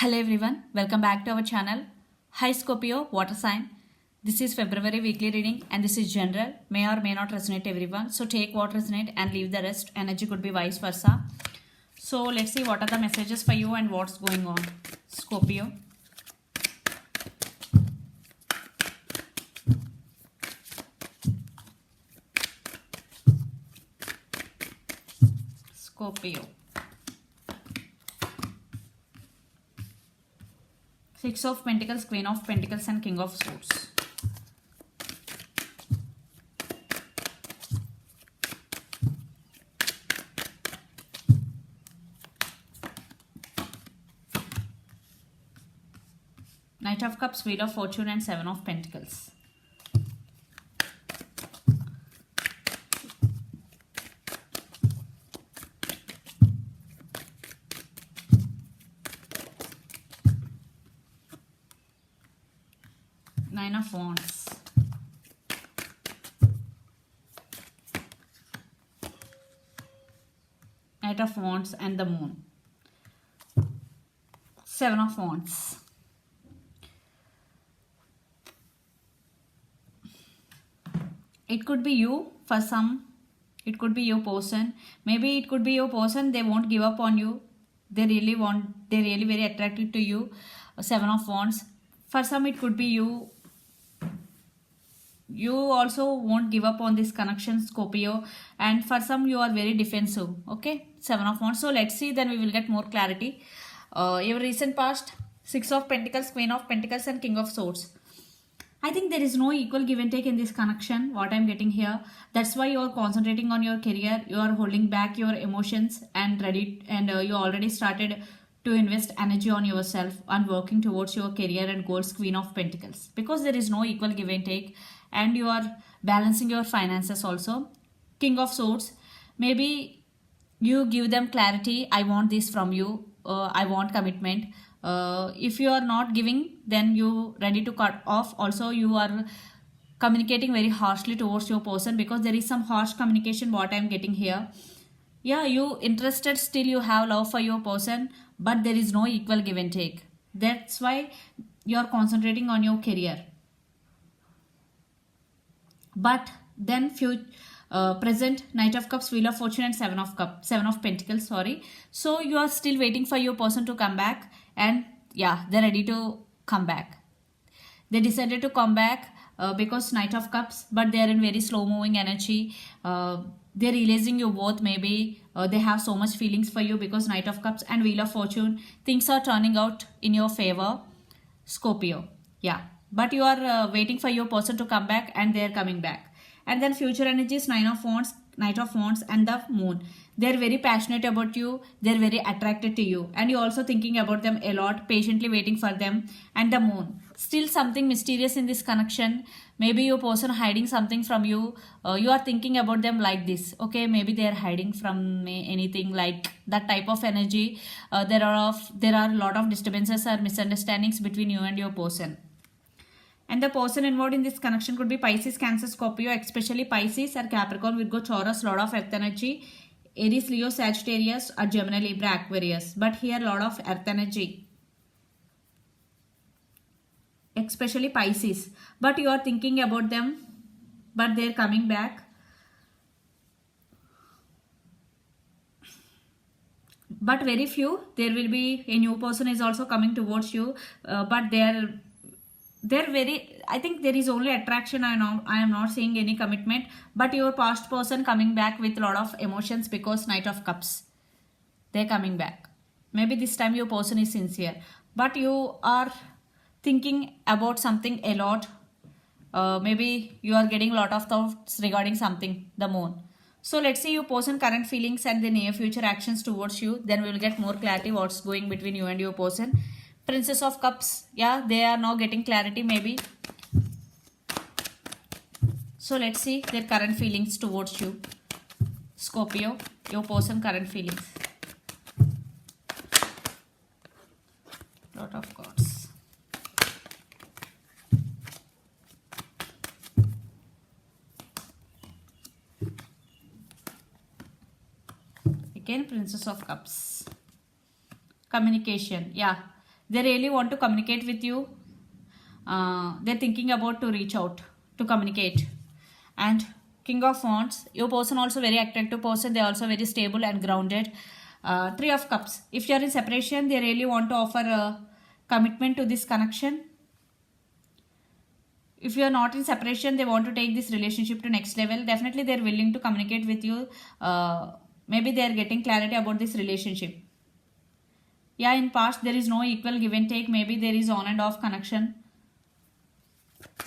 Hello everyone, welcome back to our channel. Hi Scorpio, water sign. This is February weekly reading and this is general. May or may not resonate everyone. So take what resonate and leave the rest. Energy could be vice versa. So let's see what are the messages for you and what's going on. Scorpio. Scorpio. Six of Pentacles, Queen of Pentacles and King of Swords. Knight of Cups, Wheel of Fortune and Seven of Pentacles. Nine of Wands. Knight of Wands and the Moon. Seven of Wands. It could be you for some. It could be your person. Maybe it could be your person. They won't give up on you. They're really very attracted to you. Seven of Wands. For some it could be you. You also won't give up on this connection, Scorpio. And for some you are very defensive. Okay. Seven of Wands. So let's see. Then we will get more clarity. Your recent past. Six of Pentacles, Queen of Pentacles and King of Swords. I think there is no equal give and take in this connection, what I'm getting here. That's why you are concentrating on your career. You are holding back your emotions and you already started to invest energy on yourself and working towards your career and goals, Queen of Pentacles. Because there is no equal give and take and you are balancing your finances also. King of Swords. Maybe you give them clarity. I want this from you. I want commitment. If you are not giving, then you ready to cut off. Also you are communicating very harshly towards your person because there is some harsh communication what I am getting here. Yeah, you interested, still you have love for your person, but there is no equal give and take. That's why you are concentrating on your career. But then present Knight of Cups, Wheel of Fortune and Seven of Pentacles, sorry. So you are still waiting for your person to come back and yeah, they're ready to come back. They decided to come back because Knight of Cups, but they are in very slow moving energy. They're releasing you both maybe. They have so much feelings for you because Knight of Cups and Wheel of Fortune. Things are turning out in your favor, Scorpio. Yeah, but you are waiting for your person to come back and they're coming back. And then future energies, Nine of Wands, Knight of Wands and the Moon. They're very passionate about you. They're very attracted to you. And you're also thinking about them a lot, patiently waiting for them. And the Moon. Still something mysterious in this connection. Maybe your person hiding something from you. You are thinking about them like this. Okay, maybe they are hiding from anything like that type of energy. There are a lot of disturbances or misunderstandings between you and your person. And the person involved in this connection could be Pisces, Cancer, Scorpio, especially Pisces or Capricorn, Virgo, Taurus, lot of earth energy, Aries, Leo, Sagittarius or Gemini, Libra, Aquarius. But here lot of earth energy, especially Pisces. But you are thinking about them, but they are coming back. But very few, there will be a new person is also coming towards you, but they're very, I think there is only attraction. I am not seeing any commitment, but your past person coming back with a lot of emotions because Knight of Cups, they're coming back. Maybe this time your person is sincere, but you are thinking about something a lot. Maybe you are getting a lot of thoughts regarding something, the Moon. So let's see your person current feelings and the near future actions towards you. Then we will get more clarity what's going between you and your person. Princess of Cups, yeah, they are now getting clarity maybe. So let's see their current feelings towards you, Scorpio, your person current feelings. Lot of cards. Again, Princess of Cups. Communication, yeah. They really want to communicate with you. They're thinking about to reach out to communicate. And King of Wands, your person also very attractive person. They're also very stable and grounded. Three of Cups, if you're in separation, they really want to offer a commitment to this connection. If you are not in separation, they want to take this relationship to next level. Definitely they're willing to communicate with you. Maybe they're getting clarity about this relationship. Yeah, in past there is no equal give and take. Maybe there is on and off connection.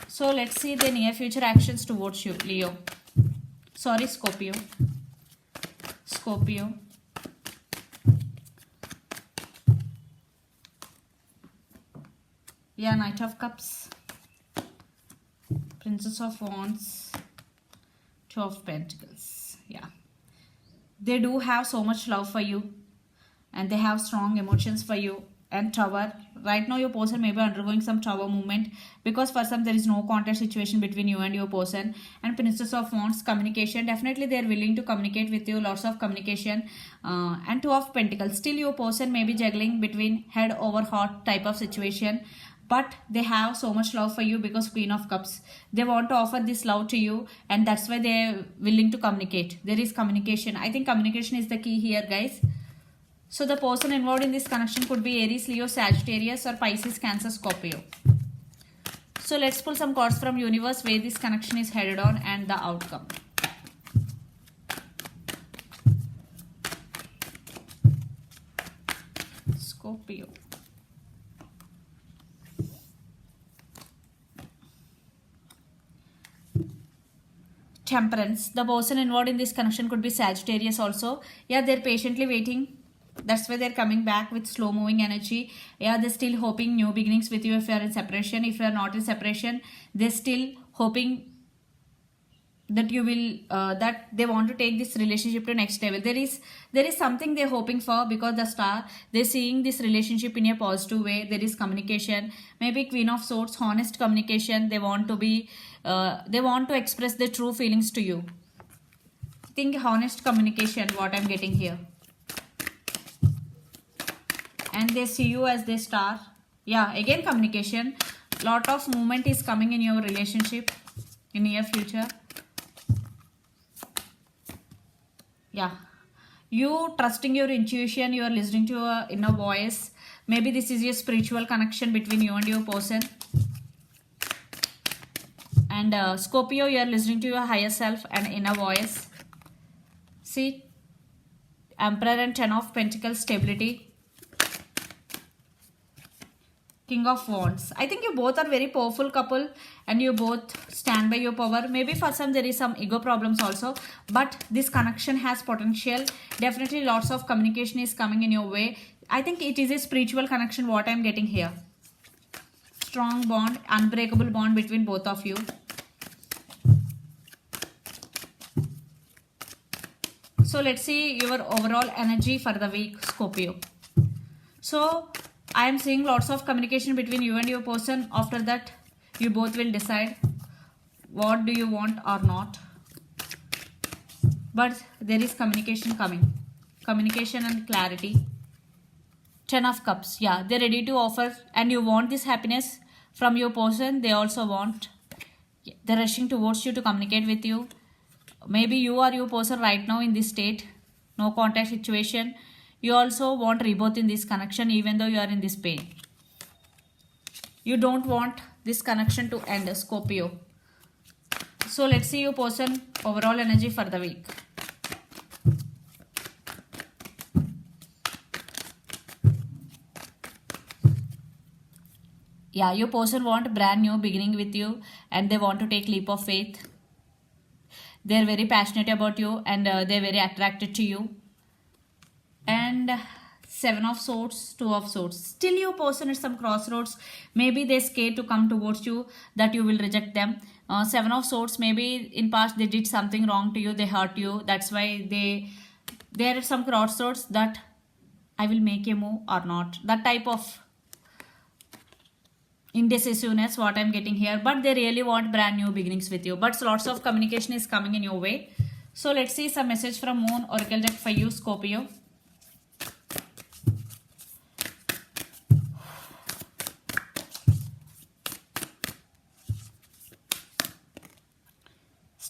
So let's see the near future actions towards you, Leo. Sorry, Scorpio. Scorpio. Yeah, Knight of Cups. Princess of Wands. Two of Pentacles. Yeah. They do have so much love for you. And they have strong emotions for you. And Tower. Right now your person may be undergoing some Tower movement. Because for some there is no contact situation between you and your person. And Princess of Wands, communication. Definitely they are willing to communicate with you. Lots of communication. And Two of Pentacles. Still your person may be juggling between head over heart type of situation. But they have so much love for you because Queen of Cups. They want to offer this love to you. And that's why they are willing to communicate. There is communication. I think communication is the key here, guys. So the person involved in this connection could be Aries, Leo, Sagittarius or Pisces, Cancer, Scorpio. So let's pull some cards from universe where this connection is headed on and the outcome. Scorpio. Temperance. The person involved in this connection could be Sagittarius also. Yeah, they're patiently waiting. That's why they're coming back with slow moving energy. Yeah, they're still hoping new beginnings with you if you're in separation. If you're not in separation, they're still hoping that you will that they want to take this relationship to next level. There is something they're hoping for because the star, they're seeing this relationship in a positive way. There is communication, maybe Queen of Swords, honest communication. They want to be they want to express their true feelings to you. Think honest communication, what I'm getting here. And they see you as their star. Yeah, again communication. Lot of movement is coming in your relationship in near future. Yeah, you trusting your intuition, you are listening to your inner voice. Maybe this is your spiritual connection between you and your person. And Scorpio, you are listening to your higher self and inner voice. See, Emperor and Ten of Pentacles, stability. King of Wands. I think you both are very powerful couple and you both stand by your power. Maybe for some there is some ego problems also, but this connection has potential. Definitely lots of communication is coming in your way. I think it is a spiritual connection what I am getting here. Strong bond, unbreakable bond between both of you. So let's see your overall energy for the week, Scorpio. So I am seeing lots of communication between you and your person. After that, you both will decide what do you want or not. But there is communication coming. Communication and clarity. Ten of Cups. Yeah, they're ready to offer and you want this happiness from your person. They also want. They're rushing towards you to communicate with you. Maybe you are your person right now in this state. No contact situation. You also want rebirth in this connection even though you are in this pain. You don't want this connection to end, Scorpio. So let's see your person overall energy for the week. Yeah, your person want brand new beginning with you and they want to take leap of faith. They're very passionate about you and they're very attracted to you. And Seven of Swords, Two of Swords. Still your person at some crossroads. Maybe they're scared to come towards you, that you will reject them. Seven of Swords, maybe in past they did something wrong to you, they hurt you. That's why they're at some crossroads that I will make a move or not. That type of indecisiveness what I'm getting here. But they really want brand new beginnings with you. But lots of communication is coming in your way. So let's see some message from Moon Oracle deck for you, Scorpio.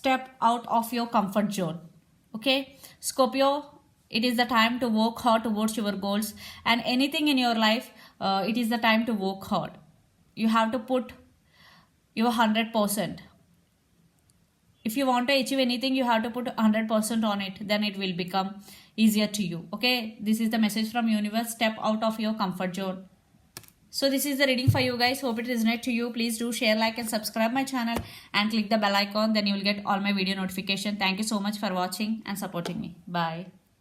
step out of your comfort zone. Okay, Scorpio, it is the time to work hard towards your goals, and anything in your life, it is the time to work hard. You have to put your 100%. If you want to achieve anything, you have to put 100% on it, then it will become easier to you. Okay, this is the message from universe. Step out of your comfort zone. So this is the reading for you guys. Hope it resonates to you. Please do share, like and subscribe my channel and click the bell icon. Then you will get all my video notification. Thank you so much for watching and supporting me. Bye.